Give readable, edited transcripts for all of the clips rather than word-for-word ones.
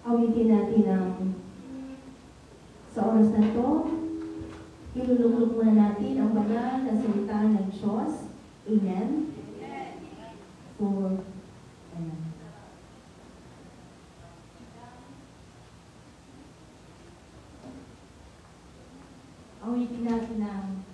Awitin natin sa oras na to, ilulunglog muna natin ang banal na salita ng Diyos. Amen. Awitin natin ang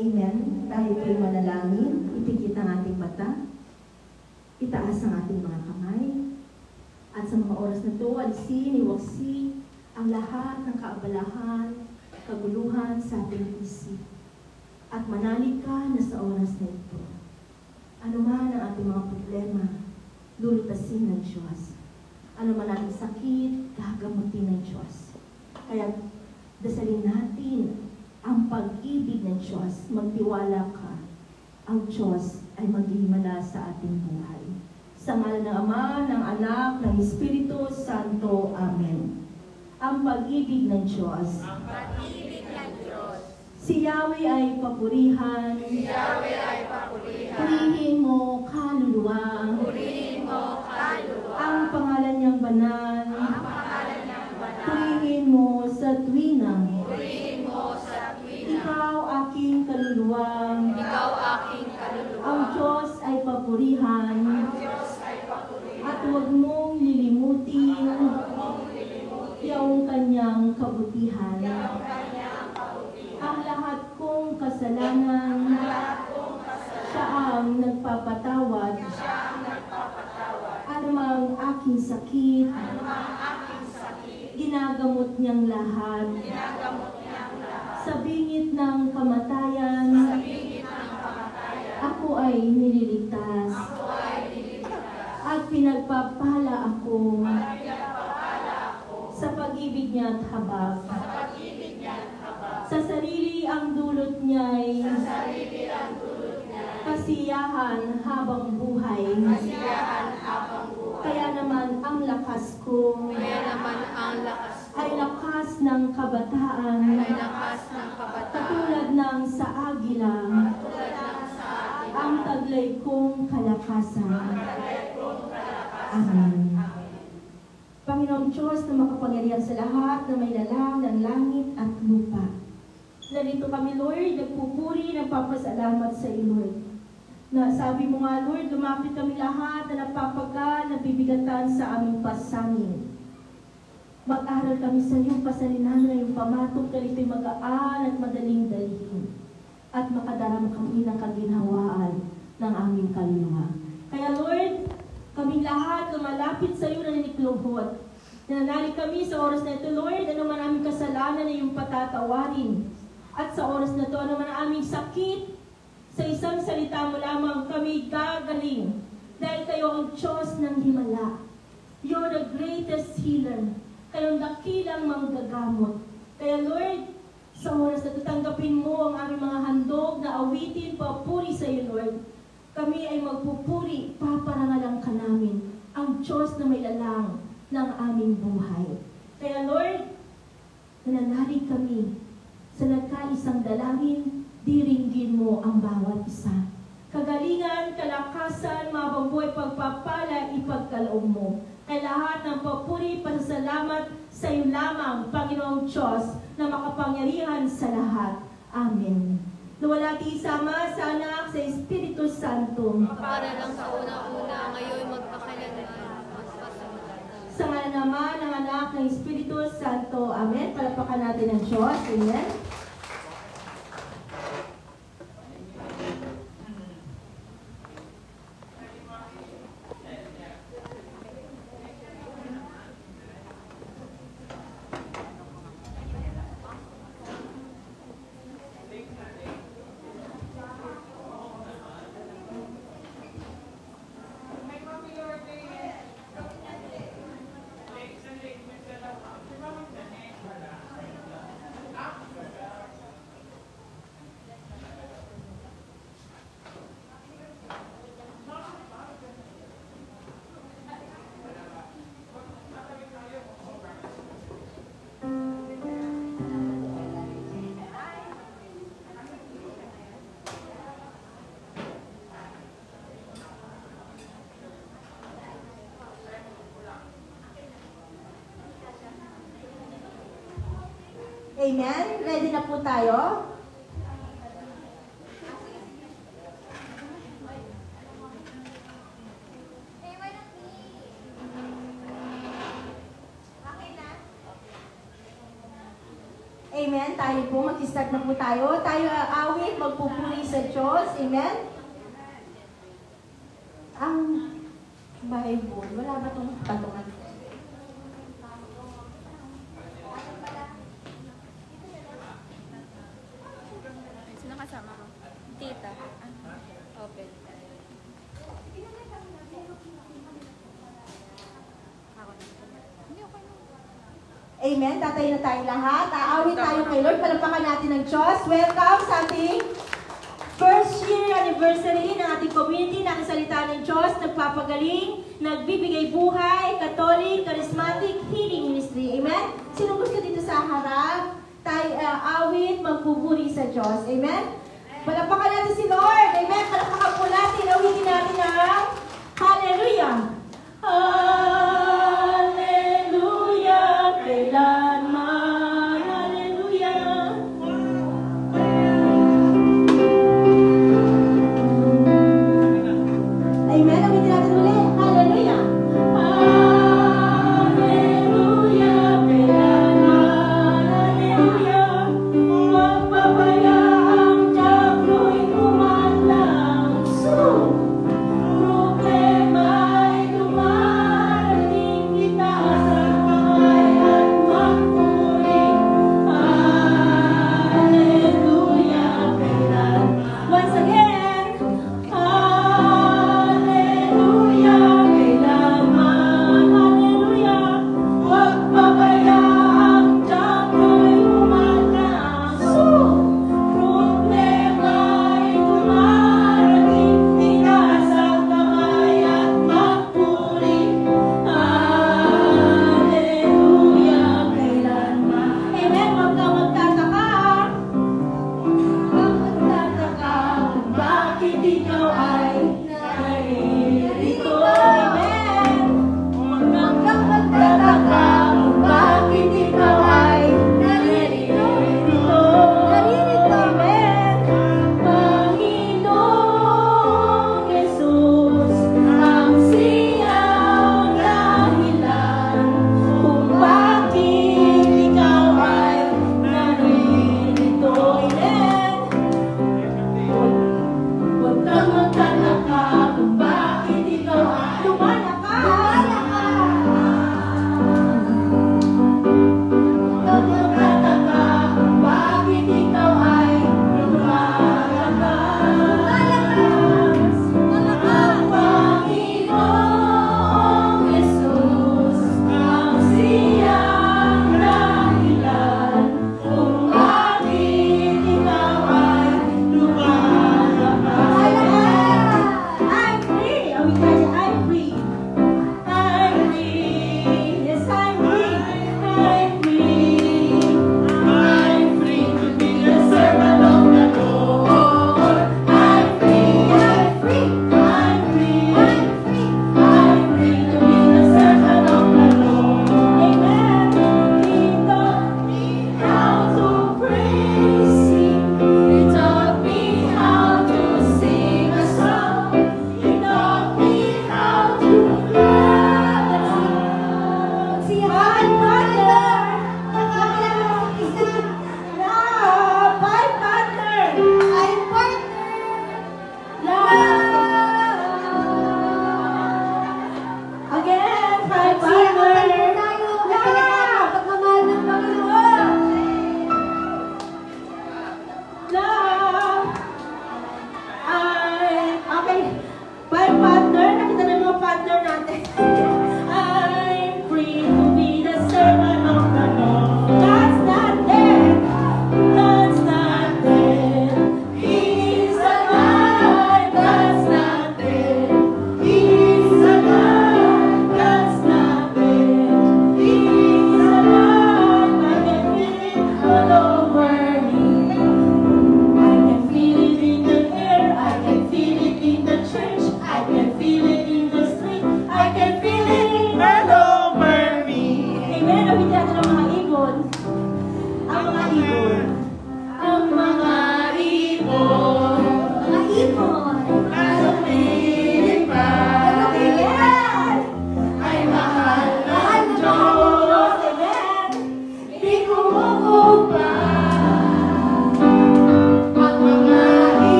Amen. Tayo po'y manalangin. Ipikit ang ating mata. Itaas ang ating mga kamay. At sa mga oras na ito, alisin, iwaksi ang lahat ng kaabalahan, kaguluhan sa ating isip. At manalig ka na sa oras na ito. Ano man ang ating mga problema, lulutasin ng Diyos. Ano man ang sakit, gagamutin ng Diyos. Kaya dasalin natin ang pag-ibig ng Diyos. Magtiwala ka. Ang Diyos ay maghihimala sa ating buhay. Sa ngalan ng Ama, ng Anak, ng Espiritu Santo. Amen. Ang pag-ibig ng Diyos. Ang pag-ibig ng Diyos. Si Yahweh ay papurihan. Si Yahweh ay papurihan. Purihin mo, kaluluwa. Purihin mo, kaluluwa. Ang pangalan niyang banal. Ang pangalan niyang banal. Purihin mo sa tuwina. Purihin mo sa tuwina. Ikaw aking kaluluwa. Ikaw aking kaluluwa. Ang Diyos ay papurihan. Ang Diyos ay papurihan. At huwag mong lilimutin yung kanyang kabutihan. Ang lahat kong kasalanan, siya ang nagpapatawad. Anumang aking sakit, ginagamot niyang lahat. Sa bingit ng kamatayan, ako ay nililigtas. At pinagpapala ako niya't habag. Sa pag-ibig niya't habag. Sa sarili ang dulot niya'y Sa sarili ang dulot niya. kasiyahan habang buhay. Kasiyahan habang buhay. Kaya naman ang lakas ko Kaya naman ang lakas ko. ay lakas ng kabataan, Ay lakas ng kabataan. katulad ng sa agila, Tulad ng sa atin. ang taglay kong kalakasan. Tagay kong kalakasan. Amen. Panginoong Diyos na makapangyarihan sa lahat na may lalang ng langit at lupa. Narito kami, Lord, nagpupuri, nagpapasalamat sa iyo, Lord. Na sabi mo nga, Lord, lumapit kami lahat na napapagal, nabibigatan sa aming pasanin. Mag-aral kami sa iyong pasalinan na iyong pamatong kalito'y magaan at madaling dalhin. At makadarama kami ng kaginhawaan ng aming kaluluwa. Kaya, Lord, kaming lahat lumalapit sa iyo na ninikluhod. Nananalig kami sa oras na ito, Lord, ano man aming kasalanan na iyong patatawarin. At sa oras na ito, ano man aming sakit, sa isang salita mo lamang kami gagaling. Dahil kayo ang Diyos ng himala. You're the greatest healer. Kayong dakilang manggagamot. Kaya Lord, sa oras na ito, tanggapin mo ang aming mga handog na awitin, papuri sa iyo, Lord. Kami ay magpupuri, paparangalan ka namin, ang Diyos na may lalang ng aming buhay. Kaya Lord, nananalig kami sa nagkaisang dalangin, diringgin mo ang bawat isa. Kagalingan, kalakasan, mababuhay, pagpapala, ipagkaloob mo. Kaya lahat ng papuri, pasasalamat sa iyo lamang, Panginoong Diyos, na makapangyarihan sa lahat. Amen. Luwalhati sama sa Anak, sa Espiritu Santo. Para lang sa una-una, ngayon magpakailanman. Sa ngalan naman ng Anak, ng Espiritu Santo. Amen. Palapakan natin ang Diyos. Amen. Amen? Ready na po tayo? Amen? Tayo po, mag-start na po tayo. Tayo awit, magpupuri sa Diyos. Amen? Ang Bible, wala ba itong tanungan? Sino kasama mo? Tita. Open. Ako na. Hindi, okay na. Amen. Tatay na tayo lahat. Aawit tayo kay Lord. Palapakan natin ng Diyos. Welcome sa ating first year anniversary ng ating community na salita ng Diyos, nagpapagaling, nagbibigay buhay, Catholic, Charismatic, Healing Ministry. Amen? Sino gusto dito sa harap? Tayo awit, magpupuri sa Diyos. Amen? Palapakan natin si Lord. Amen? Palapakan po natin. Awitin natin ang Hallelujah. Hallelujah. Kailanman. Hallelujah. Amen. Awitin natin ulit. Hallelujah. Hallelujah. Kailanman. Hallelujah. Magpapaya ang tiyago'y umatlang. So,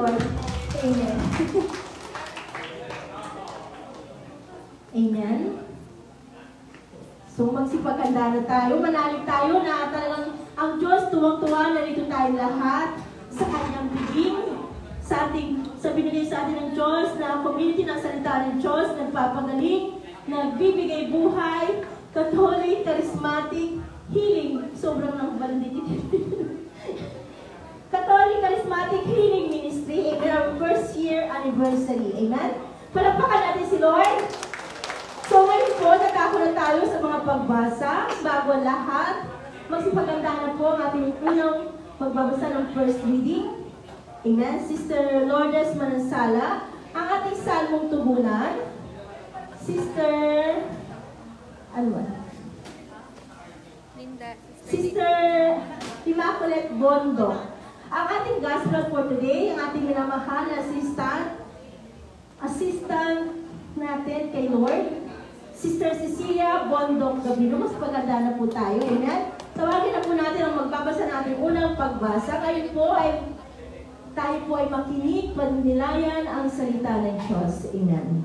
Lord. Amen. Amen. So magsipagkanda na tayo, manalig tayo na talagang ang Diyos tuwang-tuwa na rito tayo lahat sa kanyang bibig, sa binigay sa atin ng Diyos na community ng salita ng Diyos, nagpapagaling, nagbibigay buhay, Catholic, charismatic, healing, sobrang nangbalandit Catholic Charismatic Healing Ministry in our first year anniversary. Amen? Palakpakan natin si Lord. So ngayon po, natako na tayo sa mga pagbasa. Bago ang lahat, magsipaganda na po ang ating unang pagbabasa ng first reading. Amen? Sister Lourdes Manansala, ang ating salmong tubunan. Sister, ano ba? Linda. Sister Immaculate Bondo. Ang ating gospel for today, ang ating minamahal na assistant natin kay Lord, Sister Cecilia Bondok Gabino. Mas paganda na po tayo. Amen? Tawagin na po natin ang magbabasa natin unang pagbasa. Tayo po ay makinig, panilayan ang salita ng Diyos. Amen.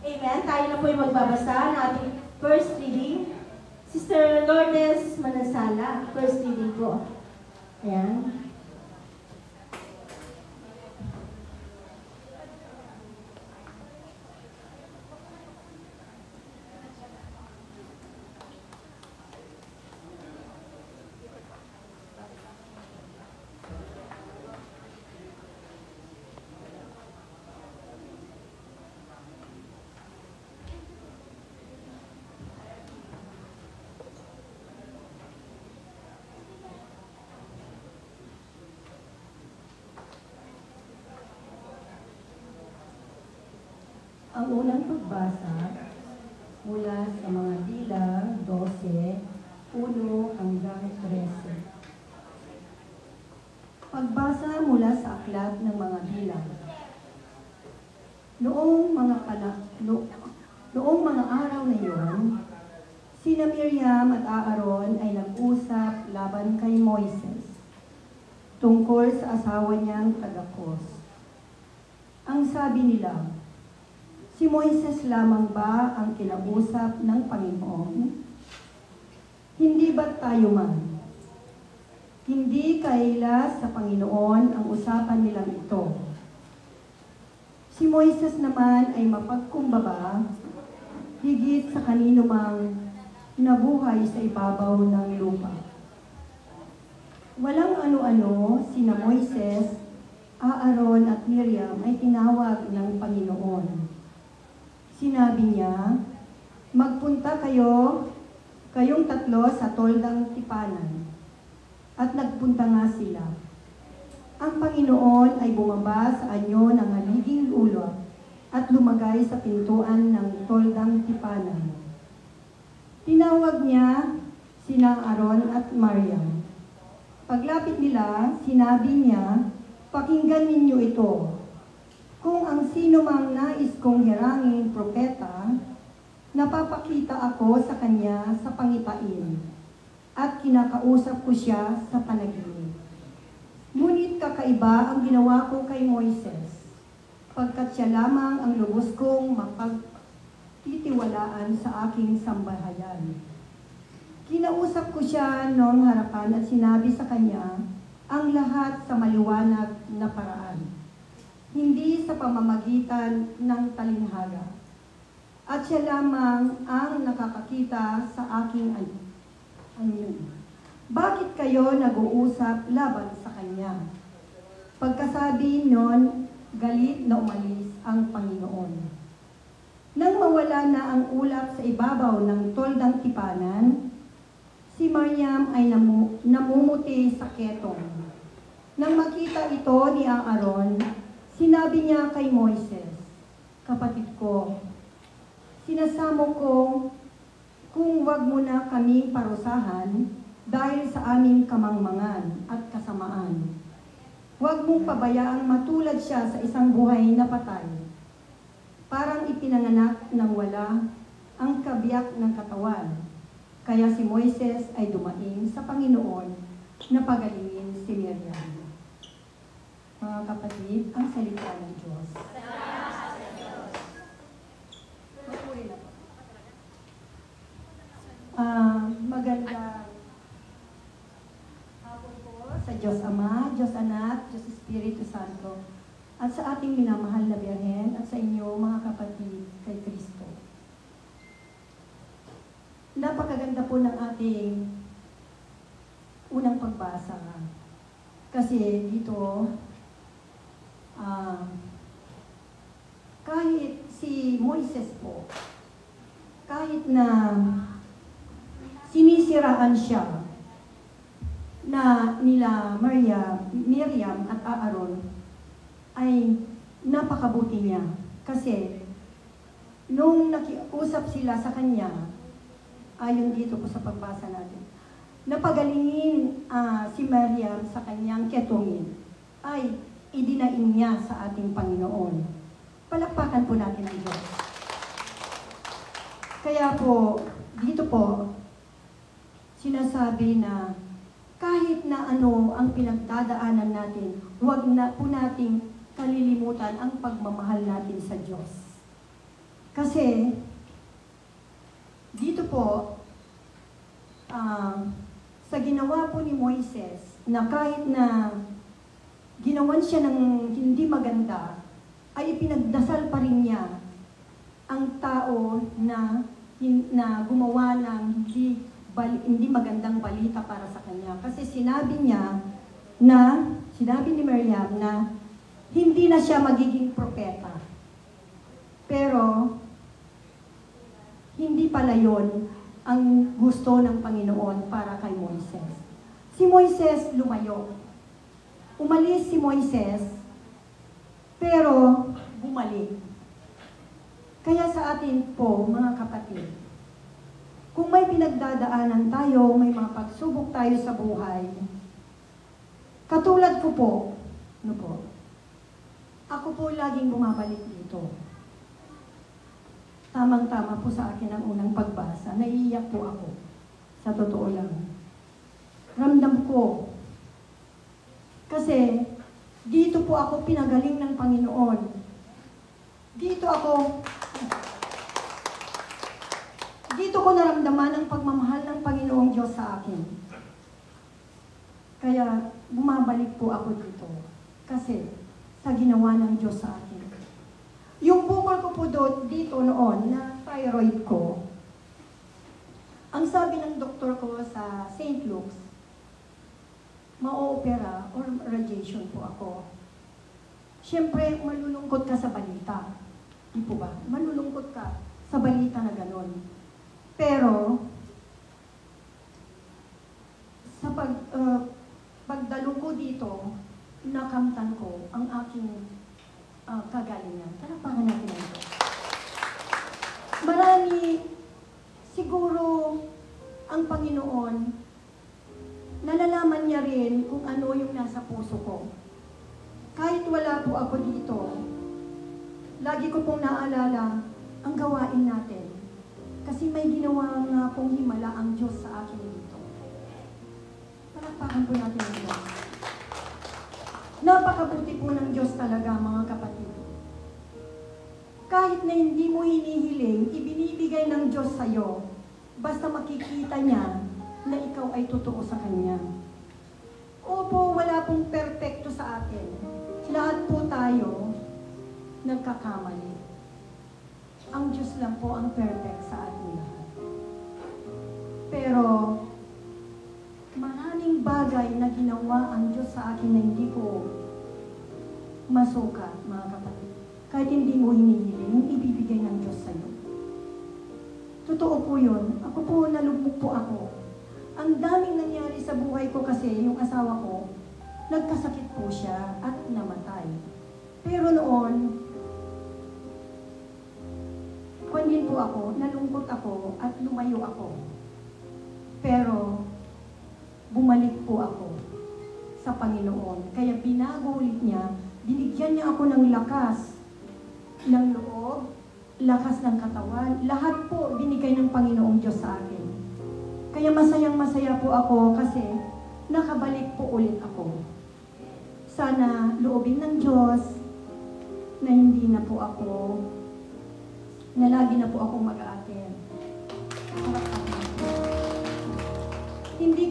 Amen. Tayo na po yung magbabasa ng ating first reading. Sister Lourdes Manansala, first reading po. Ayan. Ang unang pagbasa mula sa mga bilang 12, 1 hanggang 13. Pagbasa mula sa aklat ng mga bilang. Noong mga araw na iyon, sina Miriam at Aaron ay nag-usap laban kay Moises tungkol sa asawa niyang taga-Kos. Ang sabi nila, si Moises lamang ba ang kinausap ng Panginoon? Hindi ba't tayo man? Hindi kaila sa Panginoon ang usapan nilang ito. Si Moises naman ay mapagkumbaba, higit sa kanino mang nabuhay sa ibabaw ng lupa. Walang ano-ano sina Moises, Aaron at Miriam ay tinawag ng Panginoon. Sinabi niya, magpunta kayong tatlo sa toldang tipanan. At nagpunta nga sila. Ang Panginoon ay bumaba sa anyo ng haliging ulot at lumagay sa pintuan ng toldang tipanan. Tinawag niya sina Aaron at Miriam. Paglapit nila, sinabi niya, pakinggan ninyo ito. Kung ang sino mang nais kong hirangin propeta, napapakita ako sa kanya sa pangitain, at kinakausap ko siya sa panaginip. Ngunit kakaiba ang ginawa ko kay Moises, pagkat siya lamang ang lubos kong mapagtitiwalaan sa aking sambahayan. Kinausap ko siya noong harapan at sinabi sa kanya ang lahat sa maliwanag na paraan, hindi sa pamamagitan ng talinghaga. At siya lamang ang nakakakita sa aking anyo. Bakit kayo nag-uusap laban sa kanya? Pagkasabi nun, galit na umalis ang Panginoon. Nang mawala na ang ulap sa ibabaw ng toldang tipanan, si Mariam ay namumuti sa ketong. Nang makita ito ni Aaron, sinabi niya kay Moises, "Kapatid ko, sinasamo ko kung wag mo na kaming parusahan dahil sa aming kamangmangan at kasamaan. Huwag mong pabayaang matulad siya sa isang buhay na patay. Parang ipinanganak ng wala ang kabiyak ng katawan." Kaya si Moises ay dumaing sa Panginoon na pagalingin si Miriam. Mga kapatid, ang salita ng Diyos. Mapuri na po. Magandang hapon po sa Diyos Ama, Diyos Anak, Diyos Espiritu Santo, at sa ating minamahal na Birhen at sa inyo mga kapatid kay Kristo. Napakaganda po ng ating unang pagbasa. Kasi dito, kahit si Moises po, kahit na sinisiraan siya na nila Miriam at Aaron, ay napakabuti niya. Kasi nung nakiusap sila sa kanya, ayon dito po sa pagbasa natin, napagalingin si Miriam sa kanyang ketongin, ay idinaing niya sa ating Panginoon. Palakpakan po natin ang Diyos. Kaya po, dito po, sinasabi na kahit na ano ang pinagdadaanan natin, huwag na po nating kalilimutan ang pagmamahal natin sa Diyos. Kasi, dito po, sa ginawa po ni Moises, na kahit na ginawan siya ng hindi maganda, ay pinagdasal pa rin niya ang tao na gumawa ng hindi magandang balita para sa kanya. Kasi sinabi ni Miriam na hindi na siya magiging propeta. Pero, hindi pala yon ang gusto ng Panginoon para kay Moises. Si Moises lumayo. Umalis si Moises, pero bumalik. Kaya sa atin po, mga kapatid, kung may pinagdadaanan tayo, may mga pagsubok tayo sa buhay, katulad ko po, ako po laging bumabalik dito. Tamang-tama po sa akin ang unang pagbasa, naiiyak po ako. Sa totoo lang. Ramdam ko. Kasi, dito po ako pinagaling ng Panginoon. Dito ko naramdaman ang pagmamahal ng Panginoong Diyos sa akin. Kaya, bumabalik po ako dito. Kasi, sa ginawa ng Diyos sa akin. Yung bukol ko po dito noon, na thyroid ko, ang sabi ng doktor ko sa St. Luke's, ma-opera or radiation po ako. Siyempre, malulungkot ka sa balita. Di po ba? Malulungkot ka sa balita na gano'n. Pero, sa pagdalo ko dito, nakamtan ko ang aking kagalingan. Talapangan natin ito. Marami, siguro, ang Panginoon, nalalaman niya rin kung ano yung nasa puso ko. Kahit wala po ako dito, lagi ko pong naalala ang gawain natin. Kasi may ginawa nga pong himala ang Diyos sa akin dito. Palakpakan po natin ang Diyos. Napakabuti po ng Diyos talaga, mga kapatid. Kahit na hindi mo hinihiling, ibinibigay ng Diyos sa'yo, basta makikita niya na ikaw ay totoo sa Kanya. Opo, wala pong perpekto sa atin. Lahat po tayo nagkakamali. Ang Diyos lang po ang perfect sa atin lahat. Pero, maraming bagay na ginawa ang Diyos sa akin na hindi ko masukat, mga kapatid. Kahit hindi mo hinihiling, yung ibibigay ng Diyos sa'yo. Totoo po yun. Ako po, nalugmok po ako. Ang daming nangyari sa buhay ko kasi, yung asawa ko, nagkasakit po siya at namatay. Pero noon, din po ako, nalungkot ako at lumayo ako. Pero, bumalik po ako sa Panginoon. Kaya binago ulit niya, binigyan niya ako ng lakas ng loob, lakas ng katawan. Lahat po binigay ng Panginoong Diyos sa akin. Kaya masayang masaya po ako kasi nakabalik po ulit ako. Sana loobin ng Diyos na hindi na po ako, na lagi na po akong mag-aaten. Hindi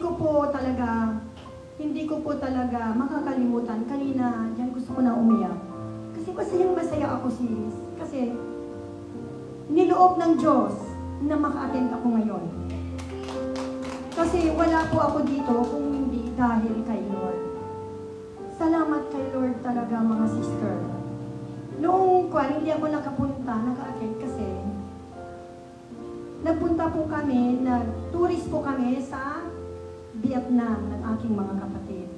ko po talaga makakalimutan. Kanina, diyan gusto ko na umiyak. Kasi masayang masaya ako sis. Kasi niloob ng Diyos na maka-attend ako ngayon. Kasi wala po ako dito kung hindi dahil kay Lord. Salamat kay Lord talaga mga sister. Noong hindi ako naka-attend kasi nagpunta po kami, nag-tourist po kami sa Vietnam ng aking mga kapatid.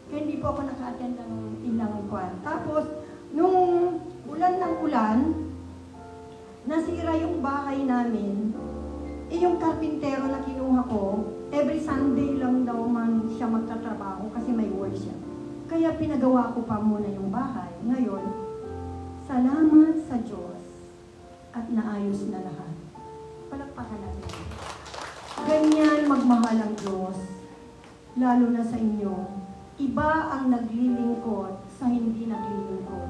Kaya hindi po ako naka-attend ng ilang kwan. Tapos, nung ulan ng ulan, nasira yung bahay namin. Yung karpintero na kinuha ko, every Sunday lang daw man siya magtatrabaho kasi may work siya. Kaya pinagawa ko pa muna yung bahay. Ngayon, salamat sa Diyos at naayos na lahat. Palakpakan natin. Ganyan magmahal ang Diyos, lalo na sa inyo. Iba ang naglilingkod sa hindi naglilingkod.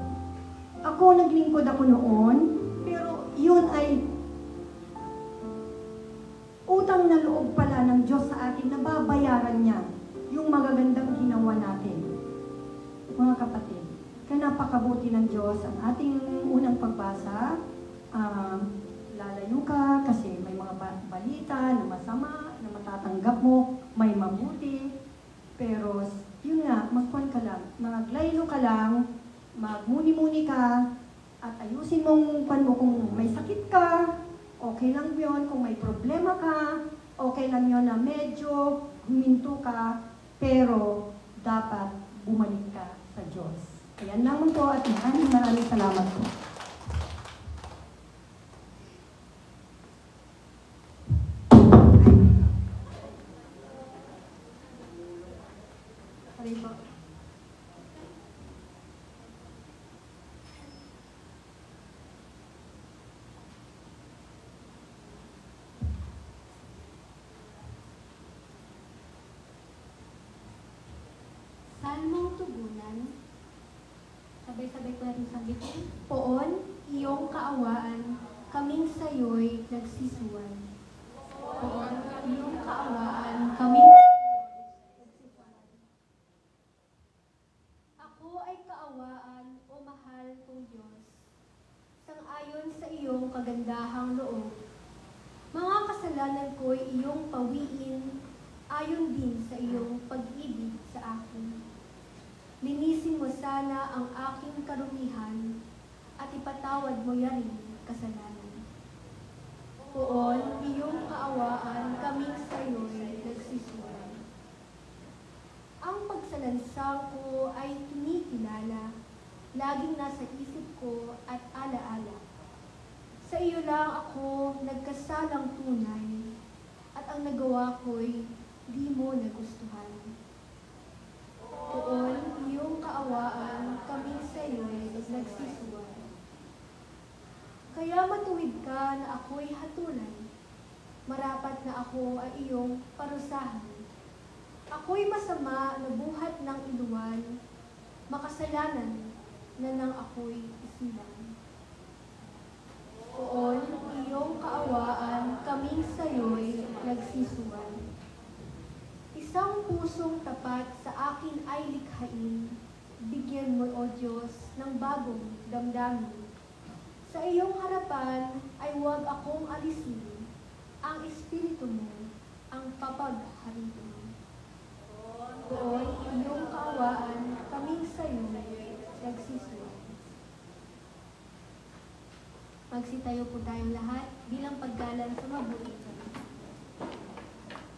Ako, naglingkod ako noon, pero yun ay utang na loob pala ng Diyos sa atin na babayaran niya yung magagandang ginawa natin. Mga kapatid, kaya napakabuti ng Diyos ang ating unang pagbasa. Lalayo ka kasi may mga balita na masama, na matatanggap mo, may mabuti. Pero yun nga, magkuhan ka lang, maglaylo ka lang, magmuni-muni ka, at ayusin mong kung may sakit ka, okay lang yun. Kung may problema ka, okay lang yun na medyo huminto ka, pero dapat bumalik ka sa Diyos. Ayan naman po at maraming salamat po. Sorry po. Salmong tugunan. Sabay-sabay ko natin sabihin. Poon, iyong kaawaan, kaming sayo'y nagsisuwan. Poon, iyong kaawaan, kaming nagsisuwan. Ako ay kaawaan, o mahal kong Diyos, sang-ayon sa iyong kagandahang loob. Mga kasalanan ko'y iyong pawiin, ayon din sa iyong pag-ibig sa akin. Linisin mo sana ang aking karumihan at ipatawad mo yaring kasalanan. Poon, iyong kaawaan, kaming sayo'y nagsisuwan. Ang pagsalansang ko ay kinikilala, laging nasa isip ko at alaala. Sa iyo lang ako nagkasalang tunay, at ang nagawa ko'y di mo nagustuhan. Poon, iyong kaawaan, kaming sa'yo'y nagsisuwan. Kaya matuwid ka na ako'y hatulan, marapat na ako ay iyong parusahan. Ako'y masama na buhat ng iluwan, makasalanan na nang ako'y isilang. Poon, iyong kaawaan, kaming sa'yo'y nagsisuwan. Isang pusong tapat sa akin ay likhain, bigyan mo, O Diyos, ng bagong damdamin. Sa iyong harapan ay huwag akong alisin, ang Espiritu mo ang papaghariin. Poon, iyong kaawaan, kaming sa'yo nagsisuwan. Magsitayo po tayong lahat bilang paggalang sa mabuti.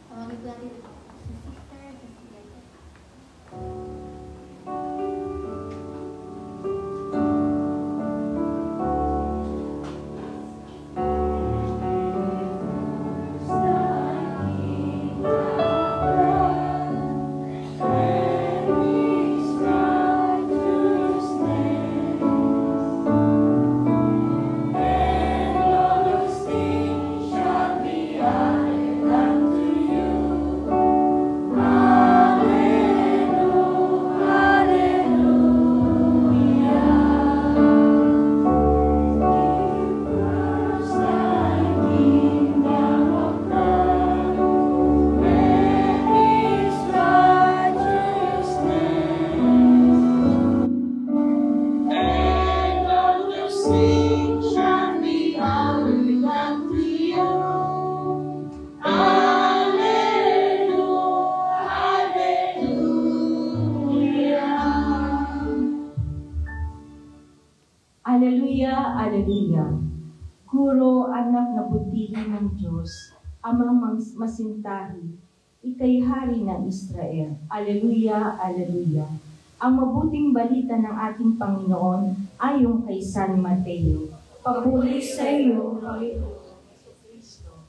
Tawagin po natin si Sister Cecilia. Alleluia, Alleluia. Guro, anak na butihin ng Diyos, amang masintahi, ikay hari ng Israel. Alleluia, Alleluia. Ang mabuting balita ng ating Panginoon ayon kay San Mateo. Papuri sa iyo, Panginoon Jesucristo.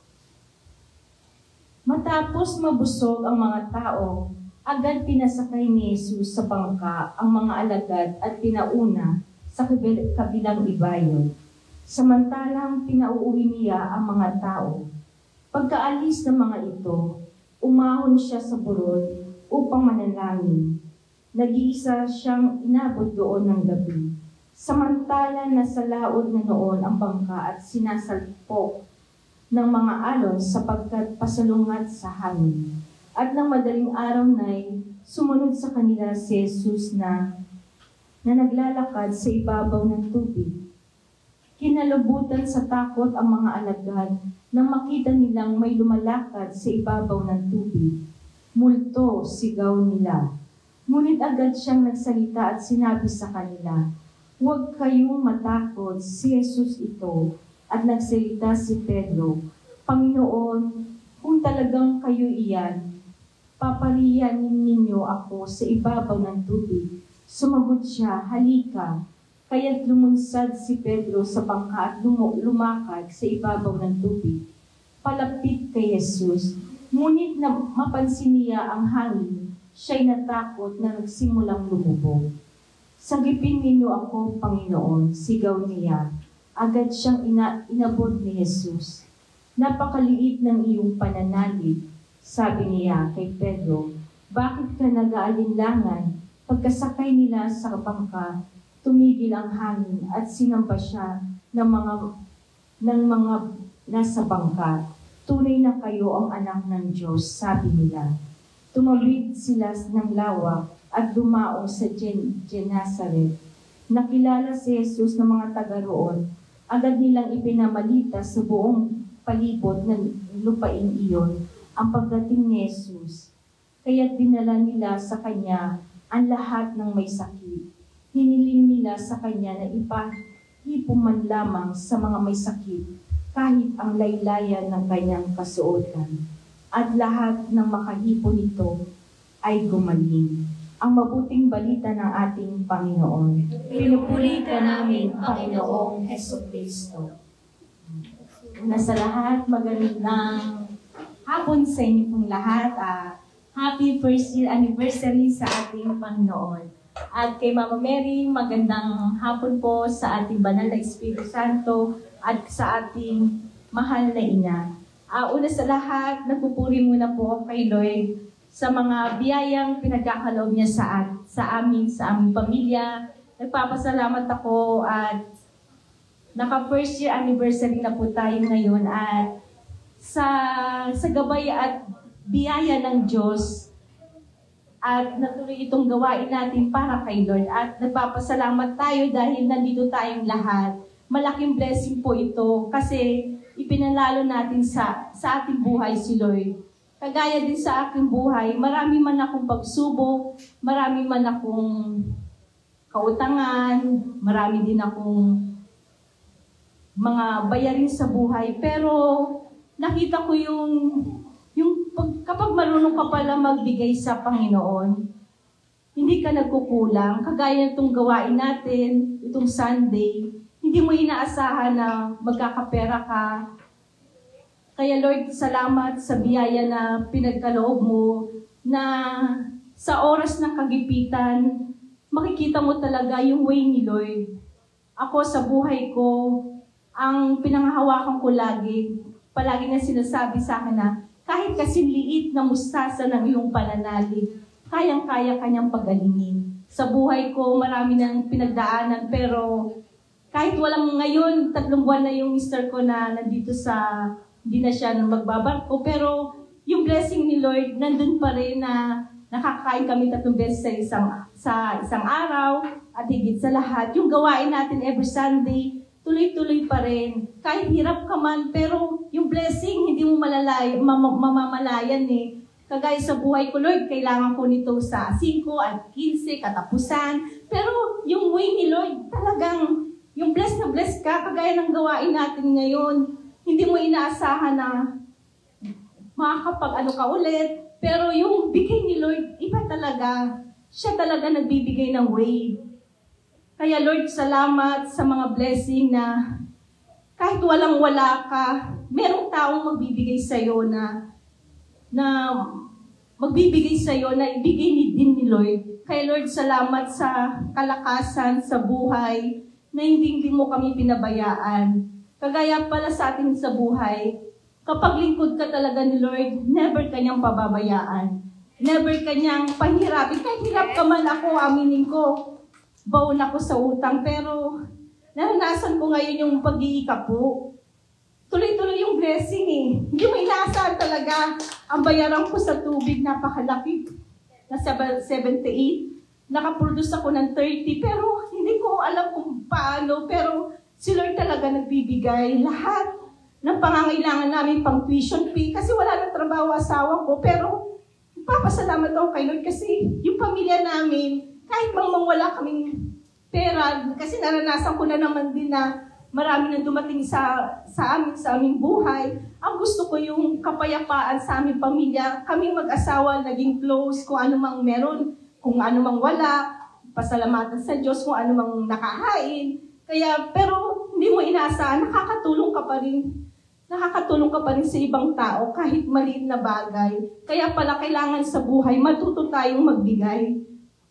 Matapos mabusog ang mga tao, agad pinasakay ni Jesus sa bangka ang mga alagad at pinauna sa kabilang ibayo. Samantalang pinauuwi niya ang mga tao. Pagkaalis ng mga ito, umahon siya sa burol upang manalangin. Nag-iisa siyang inabot doon ng gabi. Samantala nasa laod na noon ang bangka at sinasalpok ng mga alon sapagkat pasalungat sa hangin. At nang madaling araw na'y sumunod sa kanila si Jesus na naglalakad sa ibabaw ng tubig. Kinalubutan sa takot ang mga alagad nang makita nilang may lumalakad sa ibabaw ng tubig. Multo, sigaw nila. Ngunit agad siyang nagsalita at sinabi sa kanila, "Huwag kayong matakot, si Jesus ito." At nagsalita si Pedro, "Panginoon, kung talagang kayo iyan, papariyanin ninyo ako sa ibabaw ng tubig." Sumagot siya, "Halika." Kaya't lumunsad si Pedro sa bangka at lumakad sa ibabaw ng tubig, palapit kay Jesus. Ngunit na mapansin niya ang hangin, siya'y natakot na nagsimulang lumubog. "Sagipin ninyo ako, Panginoon," sigaw niya. Agad siyang inabot ni Jesus. "Napakaliit ng iyong pananalig," sabi niya kay Pedro. "Bakit ka nag-aalinlangan?" Pagkasakay nila sa bangka, tumigil ang hangin at sinamba siya ng mga nasa bangka. "Tunay na kayo ang anak ng Diyos," sabi nila. Tumawid sila ng lawak at dumaong sa Genesaret. Nakilala si Jesus ng mga taga roon. Agad nilang ipinamalita sa buong palibot ng lupain iyon ang pagdating ni Jesus. Kaya't dinala nila sa kanya ang lahat ng may sakit. Hiniling nila sa kanya na ipahipon man lamang sa mga may sakit kahit ang laylayan ng kanyang kasuotan. At lahat ng makahipon nito ay gumaling. Ang mabuting balita ng ating Panginoon. Pinupuri ka namin, Panginoong Jesucristo. Una sa lahat, magandang hapon sa inyo pong lahat. Happy first year anniversary sa ating Panginoon. At kay Mama Mary, magandang hapon po sa ating banal na Espiritu Santo at sa ating mahal na ina. Una sa lahat, nagpupuri muna po ako kay Lord sa mga biyayang pinagkakaloob niya sa aming pamilya. Nagpapasalamat ako at naka first year anniversary na po tayo ngayon at sa gabay at biyaya ng Diyos at natuloy itong gawain natin para kay Lord. At nagpapasalamat tayo dahil nandito tayong lahat. Malaking blessing po ito kasi ipinalalo natin sa ating buhay si Lord. Kagaya din sa aking buhay, marami man akong pagsubok, marami man akong kautangan, marami din akong mga bayarin sa buhay. Pero nakita ko kapag marunong ka pala magbigay sa Panginoon, hindi ka nagkukulang. Kagaya itong gawain natin, itong Sunday, hindi mo inaasahan na magkakapera ka. Kaya Lord, salamat sa biyaya na pinagkaloob mo na sa oras ng kagipitan, makikita mo talaga yung way ni Lord. Ako sa buhay ko, ang pinanghahawakan ko palagi na sinasabi sa akin na kahit kasing liit na mustasa ng iyong pananalig, kayang-kaya kanyang pagalingin. Sa buhay ko, marami nang pinagdaanan, pero kahit walang ngayon, 3 buwan na yung mister ko na nandito hindi na siya magbabarko, pero yung blessing ni Lord, nandun pa rin na nakakain kami 3 beses sa isang araw, at higit sa lahat, yung gawain natin every Sunday, tuloy-tuloy pa rin. Kahit hirap ka man, pero yung blessing, hindi mo mamamalayan eh. Kagaya sa buhay ko, Lord, kailangan ko nito sa 5 at 15, katapusan. Pero yung way ni Lord, talagang, yung bless na bless ka, kagaya ng gawain natin ngayon, hindi mo inaasahan na makakapag-ano ka ulit. Pero yung bigay ni Lord, iba talaga. Siya talaga nagbibigay ng way. Kaya Lord, salamat sa mga blessing na kahit walang-wala ka, merong taong magbibigay sa'yo na magbibigay sa'yo na ibigay din ni Lord. Kaya Lord, salamat sa kalakasan, sa buhay, na hindi mo kami pinabayaan. Kagaya pala sa atin sa buhay, kapag lingkod ka talaga ni Lord, never kanyang pababayaan. Never kanyang pahirapin. Kahit hirap ka man ako, aminin ko, baon ako sa utang, pero naranasan ko ngayon yung pag-iikapo. Tuloy-tuloy yung blessing eh. Hindi mo inaasahan talaga. Ang bayaran ko sa tubig, napakalaki. Nasa 78. Nakaproduce ako ng 30, pero hindi ko alam kung paano. Pero si Lord talaga nagbibigay. Lahat ng pangangailangan namin pang tuition fee, kasi wala na trabaho asawa ko. Pero papasalamat ako kay Lord kasi yung pamilya namin, kahit wala kaming pera, kasi naranasan ko na naman din na marami nang dumating sa aming buhay. Ang gusto ko yung kapayapaan sa aming pamilya. Kaming mag-asawa, naging close, kung ano mang meron, kung ano mang wala, pasalamatan sa Diyos kung ano mang nakahain. Kaya, pero hindi mo inaasahan, nakakatulong ka pa rin sa ibang tao kahit maliit na bagay. Kaya pala kailangan sa buhay, matuto tayong magbigay.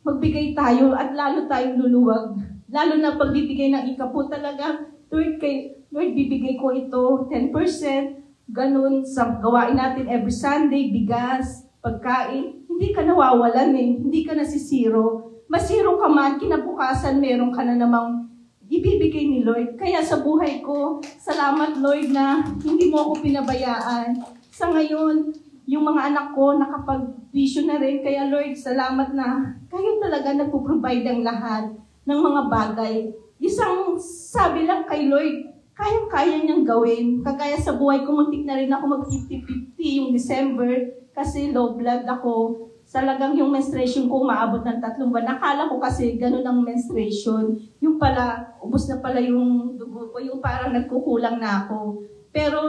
Magbigay tayo at lalo tayong luluwag. Lalo na pagbibigay ng ikapo talaga, Lord, bibigay ko ito 10%. Ganun sa gawain natin every Sunday, bigas, pagkain. Hindi ka nawawalan eh. Hindi ka nasisiro. Masiro ka man, kinabukasan meron ka na namang ibibigay ni Lord. Kaya sa buhay ko, salamat Lord na hindi mo ako pinabayaan. Sa ngayon, yung mga anak ko nakapag-vision na rin. Kaya Lord, salamat na kayo talaga nagpo-provide ang lahat ng mga bagay. Isang sabi lang kay Lord, kayang-kaya niyang gawin. Kagaya sa buhay ko, muntik na rin ako mag-50-50 yung December kasi low blood ako. Talagang yung menstruation ko umaabot ng 3 buwan. Nakala ko kasi ganun ang menstruation. Yung pala, ubos na pala yung dugo ko, yung parang nagkukulang na ako. Pero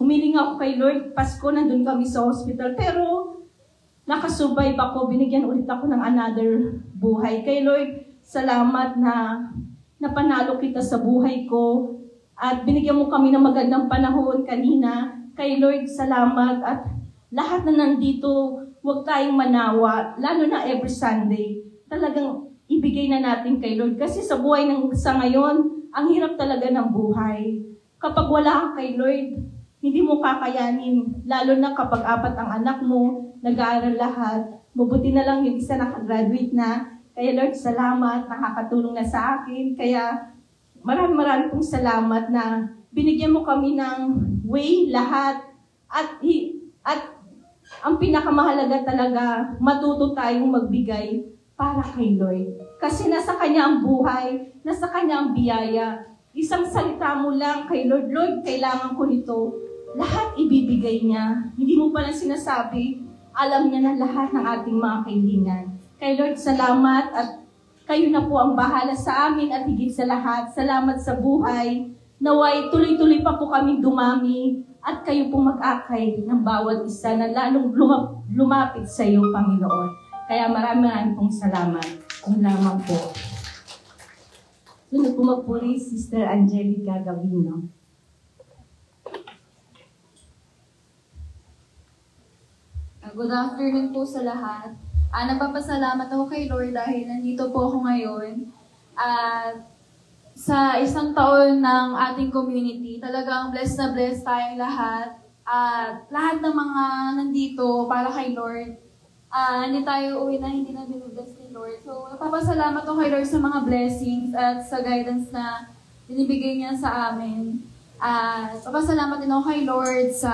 humiling ako kay Lord, Pasko, nandun kami sa hospital. Pero nakasurvive ako, binigyan ulit ako ng another buhay. Kay Lord, salamat na napanalo kita sa buhay ko. At binigyan mo kami ng magandang panahon kanina. Kay Lord, salamat. At lahat na nandito, huwag tayong manawa, lalo na every Sunday. Talagang ibigay na natin kay Lord. Kasi sa buhay sa ngayon, ang hirap talaga ng buhay. Kapag wala ka kay Lord, hindi mo kakayanin. Lalo na kapag 4 ang anak mo, nag-aaral lahat. Mabuti na lang yung isa nakagraduate na. Kaya Lord, salamat, nakakatulong na sa akin. Kaya maraming pong salamat na binigyan mo kami ng way lahat. At ang pinakamahalaga talaga, matuto tayong magbigay para kay Lord. Kasi nasa Kanya ang buhay, nasa Kanya ang biyaya. Isang salita mo lang kay Lord, Lord, kailangan ko nito. Lahat ibibigay niya. Hindi mo pa lang sinasabi, alam niya na lahat ng ating mga kailangan. Kay Lord, salamat at kayo na po ang bahala sa amin at higit sa lahat. Salamat sa buhay Naway tuloy-tuloy pa po kaming dumami at kayo pong mag-akay ng bawat isa na lalong lumapit sa iyo, Panginoon. Kaya maraming pong salamat. Yun lamang po. Sunod po magpuri, Sister Angelica Gavino. Good afternoon po sa lahat. Nagpapasalamat ako kay Lord dahil nandito po ako ngayon. At sa isang taon ng ating community, talagang blessed na blessed tayong lahat. At lahat ng mga nandito para kay Lord, hindi tayo uwi na hindi na binubless ni Lord. So, nagpapasalamat ako kay Lord sa mga blessings at sa guidance na binibigay niya sa amin. At nagpapasalamat din ako kay Lord sa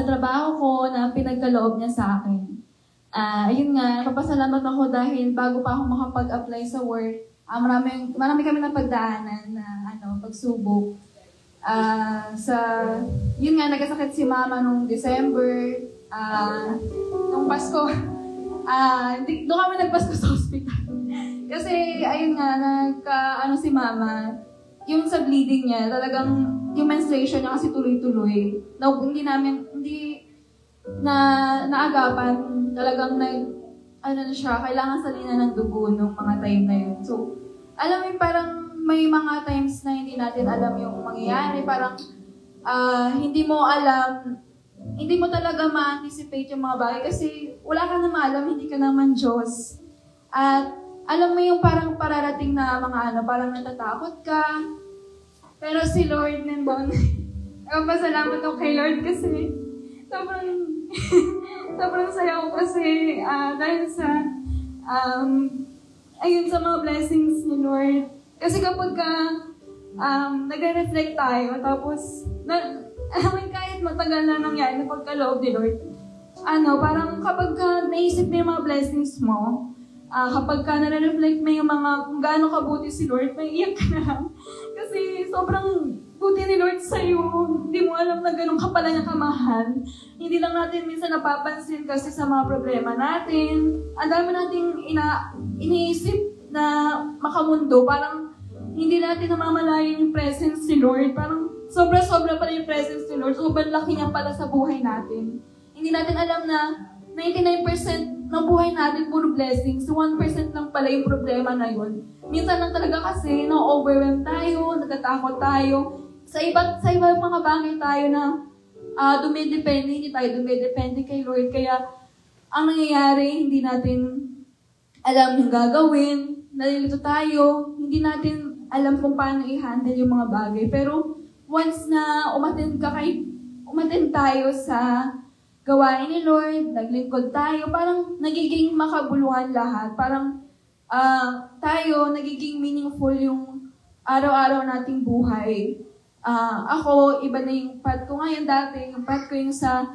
trabaho ko na pinagkaloob niya sa akin. Ayun nga, napapasalamat ako dahil bago pa ako makapag-apply sa work, marami kami napagdaanan na pagsubok. Yun nga, nagkasakit si Mama nung December, nung Pasko. Doon kami nagpasko sa hospital. Kasi, ayun nga, si Mama, yung sa bleeding niya, talagang yung menstruation niya kasi tuloy-tuloy. Hindi naagapan, talagang kailangan salina ng dugo nung mga time na yun. So, alam mo parang may mga times na hindi natin alam yung mangyayari, parang hindi mo talaga ma-anticipate yung mga bagay kasi wala ka na maalam, hindi ka naman Diyos. At alam mo yung parang pararating na mga parang natatakot ka. Pero si Lord nandun. Nagpapasalamat ako kay Lord kasi sobrang saya ko kasi dahil sa sa mga blessings ni Lord. Kasi kapag nagre-reflect tayo, tapos kahit matagal na nangyari na pagkaloob ni Lord, parang kapag naisip mo yung mga blessings mo, kapag nare-reflect mo yung mga kung gaano kabuti si Lord, may iyak ka na lang. Kasi sobrang buti ni Lord sa'yo. Hindi mo alam na ganun ka pala niya kamahal. Hindi lang natin minsan napapansin kasi sa mga problema natin. Ang dami nating iniisip na makamundo. Parang hindi natin namamalayan yung presence ni Lord. Parang sobra-sobra pala yung presence ni Lord. Sobrang laki niya pala sa buhay natin. Hindi natin alam na 99% ng buhay natin puro blessings. 1% lang pala yung problema na yun. Minsan lang talaga kasi na-overwhelm tayo, natatakot tayo. Sa iba mga bagay tayo na hindi tayo dumidepende kay Lord. Kaya ang nangyayari, hindi natin alam yung gagawin, nalilito tayo, hindi natin alam kung paano i-handle yung mga bagay. Pero once na umattend tayo sa gawain ni Lord, naglingkod tayo, parang nagiging makabuluhan lahat. Parang tayo, nagiging meaningful yung araw-araw nating buhay. Ako, iba na yung path ko ngayon dati. Yung path ko yung sa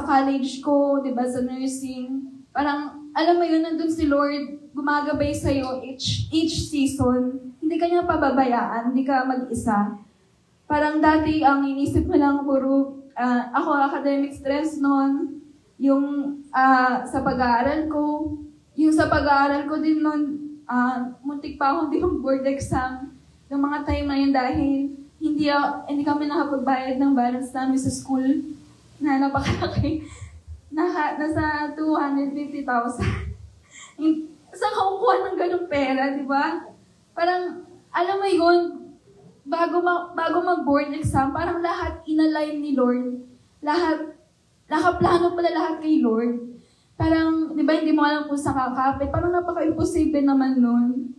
college ko, diba, sa nursing. Parang, alam mo yun, nandun si Lord, gumagabay sa'yo each season. Hindi ka niya pababayaan, hindi ka mag-isa. Parang dati, ang inisip mo lang puro, ako, academic stress noon, yung sa pag-aaral ko, din noon, muntik pa ako di mag-board exam ng mga time na yun dahil hindi kami nakapagbayad ng balance namin sa school na napakalaki. Nasa 250,000. Saan ka kukuha ng ganong pera, di ba? Parang, alam mo yun, bago mag-board exam, parang lahat inalign ni Lord. Nakaplano pala lahat kay Lord. Parang, di ba, hindi mo alam kung saan kakapit. Parang napaka-imposible naman nun.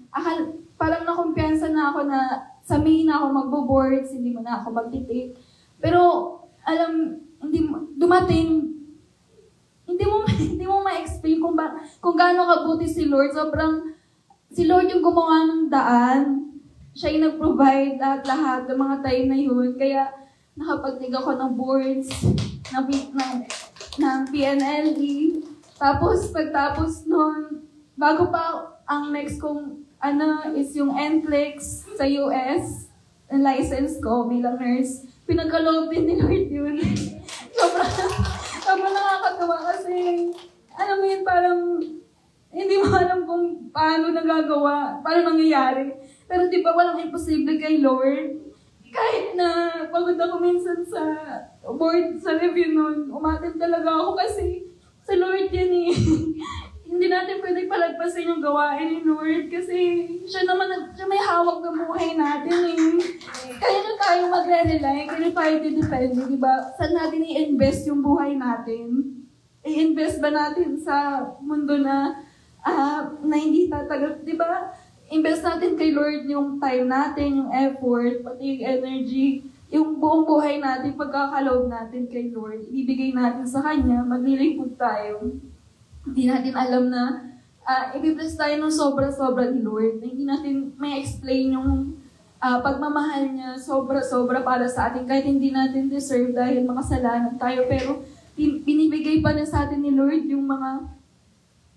Parang nakumpiyansa na ako na sabihin na ako magbo-boards, hindi mo na ako magtitik. Pero, dumating, hindi mo ma-explain kung gaano kabuti si Lord. Si Lord yung gumawa ng daan. Siya yung nag-provide lahat ng mga time na yun. Kaya, nakapagtig ako ng boards, ng PNLE. Tapos, pagtapos nun, bago pa ang next kong is yung NCLEX sa US, ang license ko bilang nurse. Pinagkaloob din ni Lord yun. Sobrang nakakatawa kasi, alam mo yun, parang hindi mo alam kung paano nagagawa, paano nangyayari. Pero di ba walang imposible kay Lord? Kahit na pagod ako minsan sa board, sa review nun, umatin talaga ako kasi sa Lord yan eh. Hindi natin pwede palagpasin yung gawain ni Lord kasi siya may hawak ng buhay natin eh. Kaya na tayo magre-rely, kaya tayo didepende, di ba? Saan natin i-invest yung buhay natin? I-invest ba natin sa mundo na hindi tatagal, di ba? Invest natin kay Lord yung time natin, yung effort, pati yung energy, yung buong buhay natin, pagkakaloob natin kay Lord. Ibibigay natin sa Kanya, maglilingkod tayo. Hindi natin alam na i-bless tayo ng sobra-sobra ni Lord. Hindi natin may explain yung pagmamahal niya sobra-sobra para sa atin kahit hindi natin deserve dahil makasalanan tayo. Pero binibigay pa na sa atin ni Lord yung mga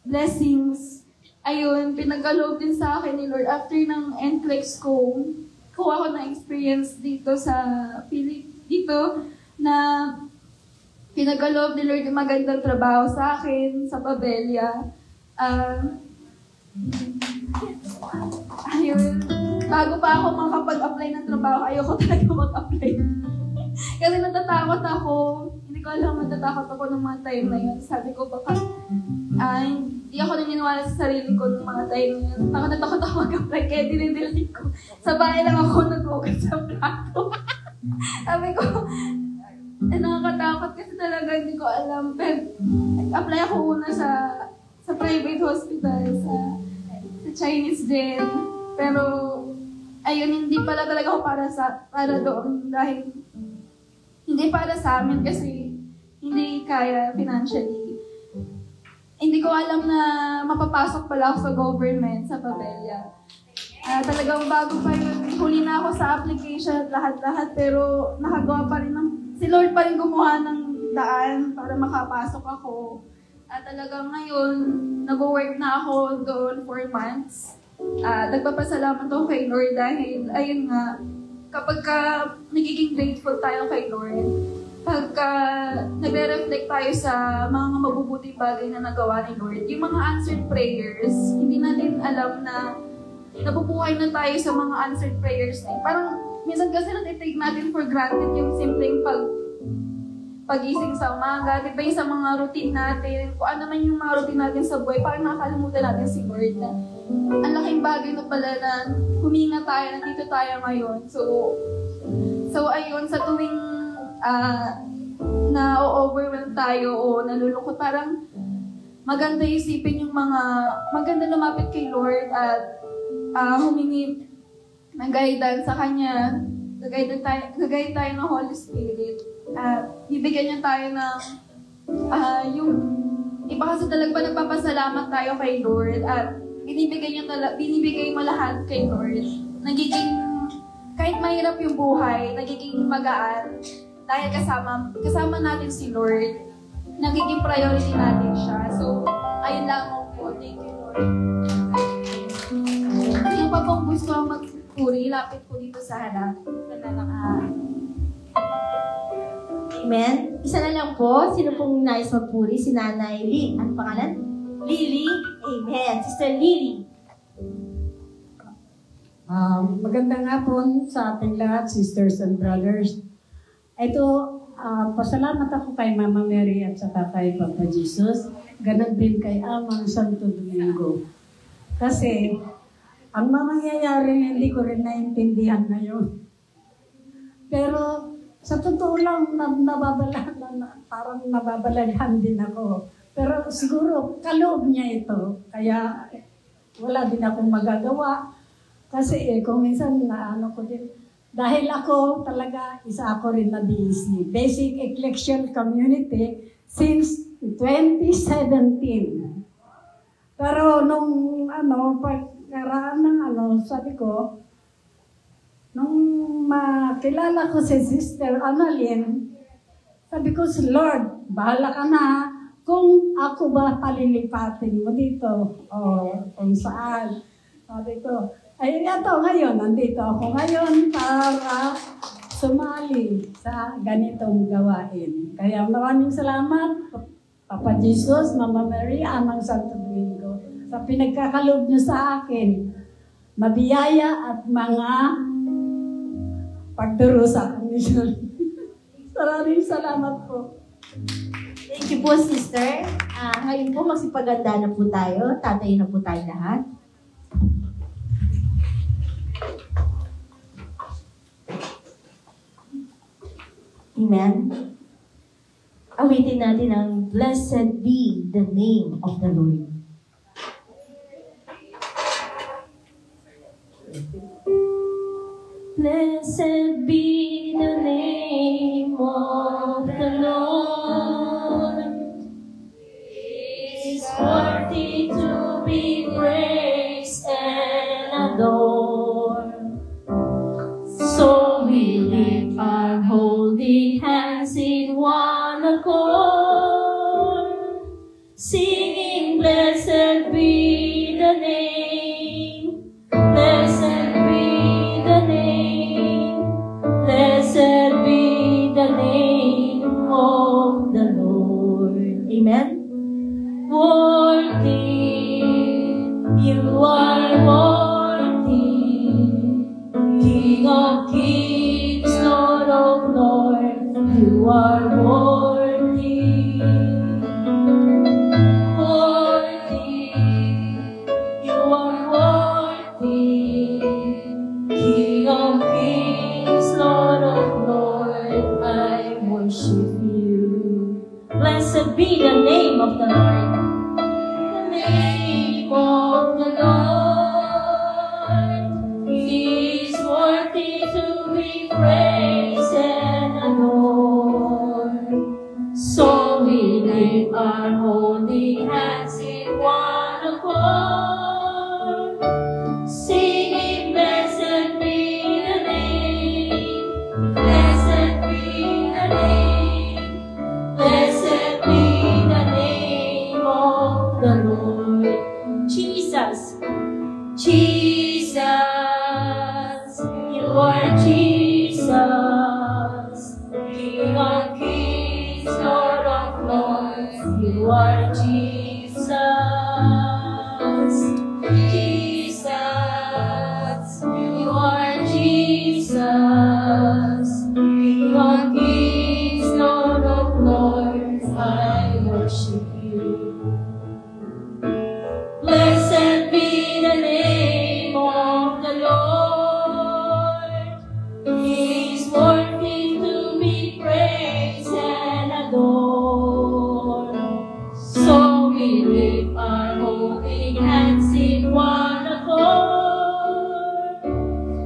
blessings. Ayun, pinagkaloob din sa akin ni Lord after ng NCLEX ko. Kuha ko na experience dito dito na pinagkaloob ni Lord yung magandang trabaho sa akin sa Pabella. Ayun, bago pa ako makapag-apply ng trabaho, ayoko talaga mag-apply. Kasi natatakot ako. Hindi ko alam, natatakot ako ng mga time na yun. Sabi ko baka, hindi ako naniniwala sa sarili ko ng mga time na yun. Takot ako mag-apply, kaya dinidelete ko. Sa bahay lang ako nag-ugat sa plato. Sabi ko, nakakatakot kasi talaga hindi ko alam. Pero, apply ako una sa private hospital, sa Chinese din. Pero, ayun, hindi pala talaga ako para doon dahil hindi para sa amin kasi hindi kaya financially. Hindi ko alam na mapapasok pala ako sa government, sa Pabella. Talagang bago pa yun, huli na ako sa application at lahat-lahat, pero nakagawa pa rin si Lord pa rin gumawa ng daan para makapasok ako. Talagang ngayon, nag-work na ako doon 4 months. Nagpapasalamat ako kay Lord dahil, ayun nga, kapag nagiging grateful tayo kay Lord, pagka nagre-reflect tayo sa mga mabubuting bagay na nagawa ni Lord, yung mga answered prayers, hindi natin alam na nabubuhay na tayo sa mga answered prayers na parang minsan kasi natitake natin for granted yung simpleng pagising sa umaga, di ba yung sa mga routine natin, kung ano man yung mga routine natin sa buhay, parang nakakalimutan natin si Lord na ang laking bagay na pala na huminga tayo, nandito tayo ngayon. So ayun, sa tuwing na-overwhelm tayo o nalulungkot, parang maganda isipin yung maganda lumapit kay Lord at humingi ng guidance sa Kanya, gagayad tayo ng Holy Spirit. Bibigyan niya tayo ng yung iba kasi talaga nagpapasalamat tayo kay Lord at binibigay mo lahat kay Lord. Kahit mahirap yung buhay, nagiging magaan dahil kasama natin si Lord. Nagiging priority natin siya. So, ayun lang po. Thank you, Lord. Yung pa pong gusto magpuri, lapit po dito sa harap. Amen. Isa na lang po. Sino pong nais magpuri? Si Nanay Lee. Ano pangalan? Lily. Amen. Sister Lily. Magandang hapon sa ating lahat, sisters and brothers. Ito, pasalamat ako kay Mama Mary at saka kay Papa Jesus. Ganon din kay Amang Santo Domingo. Kasi, ang mangyayari hindi ko rin naintindihan ngayon. Pero, sa totoo lang, parang nababalaghan din ako. Pero siguro, kaloob niya ito. Kaya, wala din akong magagawa. Kasi kung minsan ko din, dahil ako talaga, isa ako rin na BEC, Basic Eclection Community, since 2017. Pero nung pagkaraan ng sabi ko, nung makilala ko si Sister Annalyn, sabi ko, Lord, bahala ka na kung ako ba palilipatin mo dito o kung saan. Sabi ko, ay, ito ngayon, nandito ako ngayon para sumali sa ganitong gawain. Kaya maraming salamat, Papa Jesus, Mama Mary, Amang Santo Domingo, sa pinagkakaloob niyo sa akin mabiyaya at mga pagturo sa komisyon. Maraming salamat po. Thank you po, sister. Ngayon po, magsipaganda na po tayo. Tatayo na po tayo lahat. Amen. Awitin natin ang Blessed be the name of the Lord. Blessed be the name of the Lord. He is worthy to be praised and adored. So we lift our holy hands in one accord, singing, Blessed be the name, blessed be the name, blessed be the name of the Lord. Amen. Worthy, you are worthy, King of kings, Lord of lords, you are worthy. Worthy, you are worthy, King of kings, Lord of lords, I worship you. Blessed be the name of the Lord. The name of the Lord. He is worthy to be praised and adored. So we lift our holy hands in one accord, singing, Blessed be the name, blessed be the name, blessed be the name of the Lord. Jesus, Jesus, you are Jesus, King of kings, Lord of lords, you are Jesus, Jesus, you are Jesus, King of kings, Lord of lords, I worship you. Blessed be the name of the Lord. He is worthy to be praised and adored. So we lift our holy hands in one accord,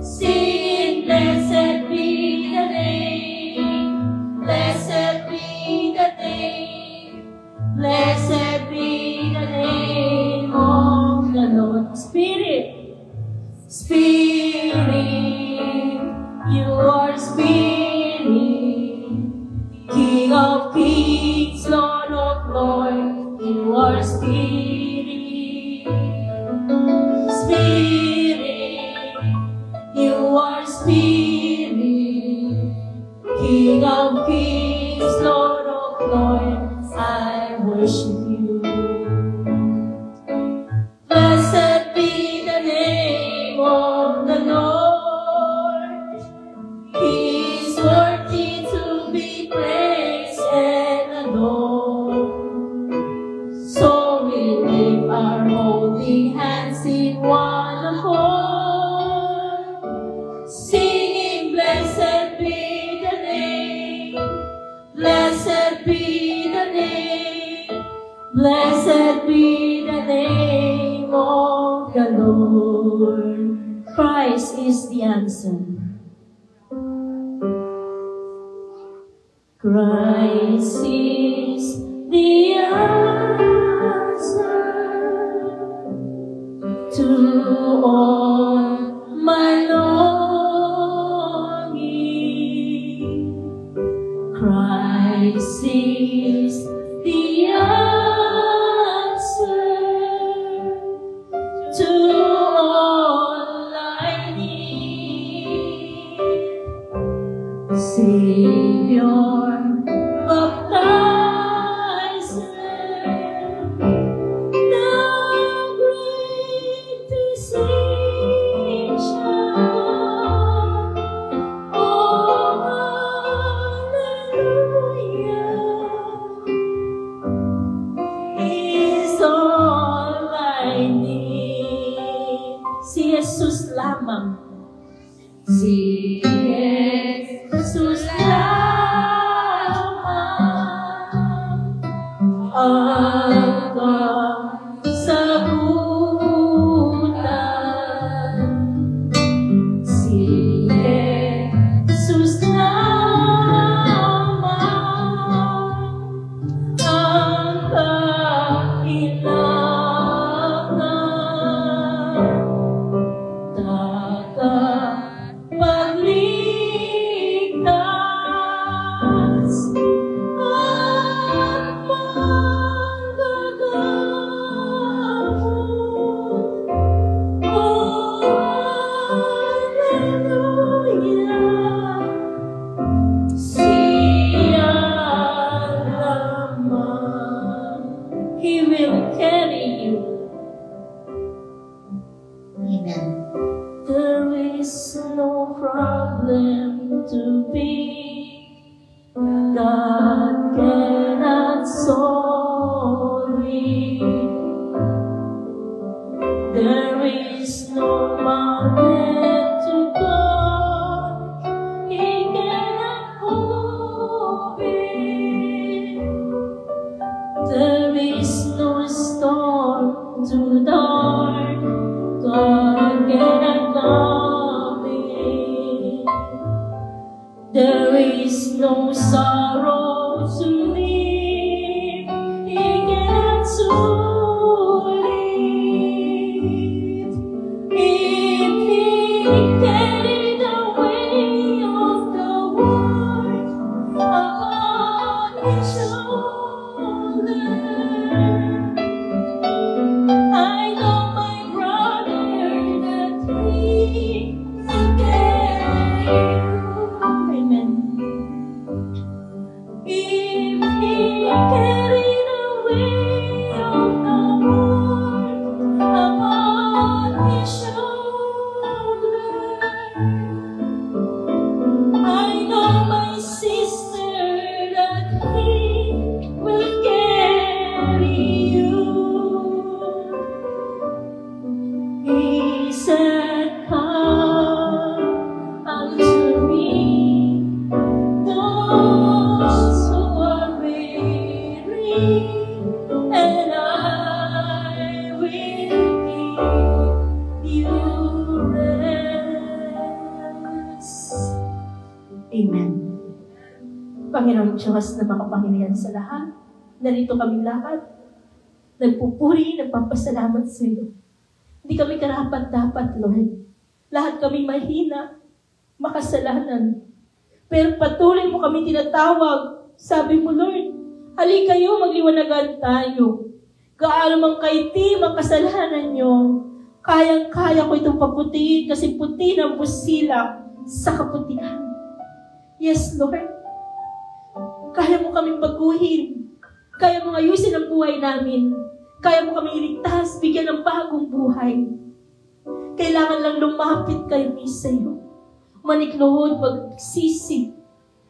singing, Blessed be the name, blessed be the name, blessed be the name of the Lord. Spirit, Spirit, you are Spirit, King of kings, Lord of lords, you are Spirit. Spirit, you are Spirit, King of kings, Lord of lords, I worship you. Blessed be the name of the Lord. He is worthy to be praised and adored. So we lift our holy hands in one accord, singing, Blessed be the name, blessed be the name, blessed be the name of the Lord. Christ is the answer. Christ is the answer to all my longing. Christ is the answer to all I need. Savior, baptizer, the great to save. Si Jesus lamang ang kasagutan. Si Jesus lamang ang tagapagligtas at manggagamot. Oh, hallelujah! Siya lamang, He will carry you. Amen. There is no problem too big God cannot solve it. There is no mountain too God He cannot move it. There is no storm too dark God cannot calm it. There is no sorrow to live He cannot soothe it. If He carried the weight of the world upon His shoulder, I know my brother that He will carry you. Amen. If He carried the weight of the world upon His shoulder, I know my sister that He will carry you. He said, come unto me, those who are weary, and I will give you rest. Amen. Panginoon Diyos na makapangyarihan sa lahat, narito kami lahat, nagpupuri, nagpapasalamat sa iyo. Hindi kami karapat-dapat, Lord. Lahat kami mahina, makasalanan. Pero patuloy mo kami tinatawag. Sabi mo, Lord, halika kayo, magliwanagan tayo. Gaano mang kaitim ang kasalanan nyo, kayang-kaya ko itong paputiin kasi puti ng busila sa kaputihan. Yes, Lord. Kaya mo kaming baguhin. Kaya mo ayusin ang buhay namin. Kaya mo kami iligtas, bigyan ng bagong buhay. Kailangan lang lumapit kayo sa iyo. Manikluhod, magsisi,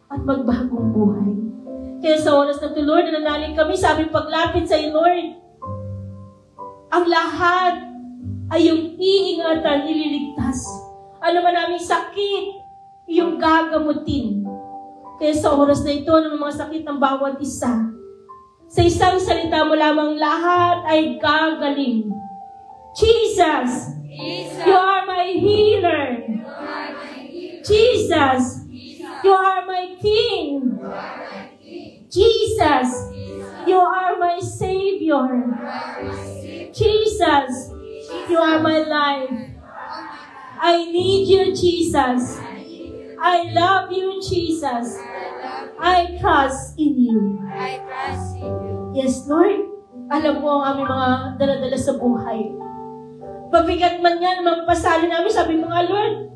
at magbagong buhay. Kaya sa oras na ito, Lord, nananalig kami, sabi paglapit sa iyo, Lord, ang lahat ay yung iingatan, ililigtas. Ano man naming sakit, yung gagamutin. Kaya sa oras na ito, ng mga sakit ng bawat isa, sa isang salita mo lamang, lahat ay gagaling. Jesus, you are my healer. Jesus, you are my King. Jesus, you are my Savior. Jesus, you are my life. I need you, Jesus. I love you, Jesus. I trust in you. Yes, Lord. Alam mo ang aming mga daladala sa buhay. Pabigat man yan, magpasali namin, sabi mo nga, Lord,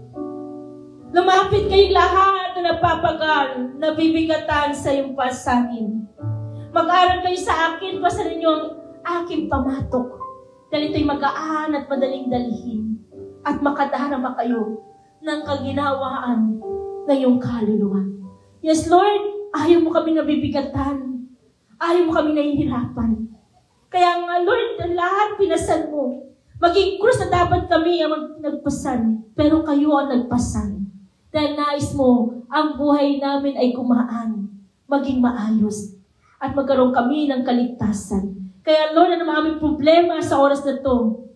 lumapit kayong lahat na napapagal, nabibigatan sa iyong pasanin. Mag-aral kayo sa akin, pasanin niyo ang aking pamatok. Dahil ito'y magaan at madaling dalhin. At makadarama kayo ng kaginawaan ng iyong kaluluwa. Yes, Lord, ayaw mo kami nabibigatan. Ayaw mo kami nahihirapan. Kaya nga, Lord, lahat pinasan mo. Maging krus na dapat kami ang nagpasan, pero kayo ang nagpasan. Dahil nais mo, ang buhay namin ay gumaan, maging maayos, at magkaroon kami ng kaligtasan. Kaya Lord, ano aming problema sa oras na to,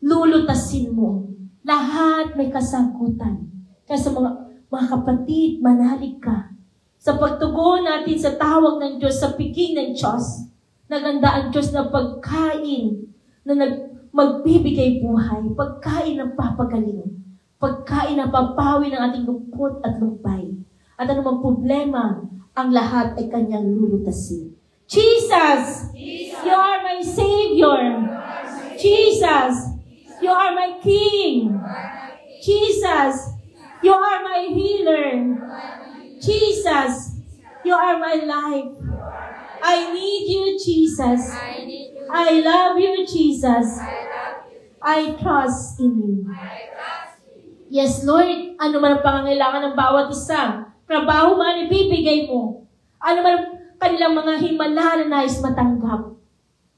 lulutasin mo. Lahat may kasagutan. Kaya sa mga kapatid, manalig ka. Sa pagtugon natin sa tawag ng Diyos, sa piging ng Diyos, naganda ang Diyos na pagkain na magbibigay buhay, pagkain ng papagaling, pagkain na papawi ng ating lupot at lumpay. At anumang problema, ang lahat ay kanyang lulutasin. Jesus! You are my Savior! Jesus! You are my King! Jesus! You are my healer! Jesus! You are my life! I need you, Jesus! I love you, Jesus! I trust in you. Yes, Lord, ano man ang pangangailangan ng bawat isa, trabaho man ibibigay mo, ano man ang kanilang mga himala na nais matanggap,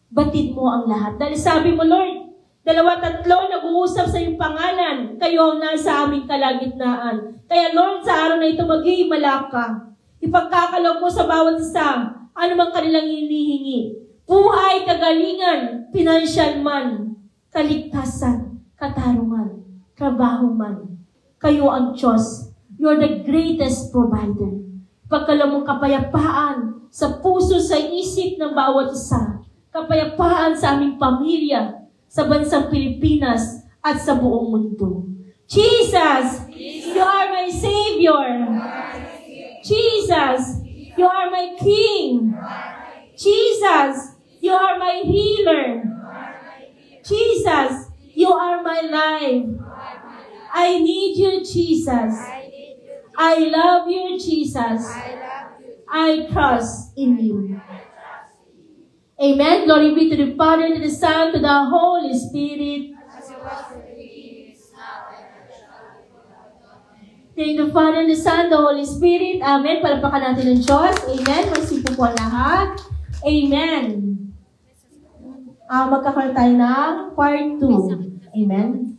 batid mo ang lahat. Dahil sabi mo, Lord, 2-3 nag-uusap sa iyong pangalan, kayo ang nasa aming kalagitnaan. Kaya Lord, sa araw na ito, maghihimala ka. Ipagkakaloob mo sa bawat isa, ano man kanilang hinihingi. Buhay, kagalingan, pinansyal man, kaligtasan, katarungan, trabaho man. Kayo ang Diyos. You're the greatest provider. Pagkala mong kapayapaan sa puso, sa isip ng bawat isa. Kapayapaan sa aming pamilya, sa bansang Pilipinas, at sa buong mundo. Jesus! You are my Savior! Jesus! You are my King! Jesus! You are my healer! Jesus! You are my life! I need you, Jesus! I love you, Jesus! I trust in you. Amen. Glory be to the Father, to the Son, to the Holy Spirit. Thank the Father, the Son, the Holy Spirit. Amen. Palapakan natin ng Diyos. Amen. Magsipo po ang lahat. Amen. Magkakaroon tayo ng part 2. Amen.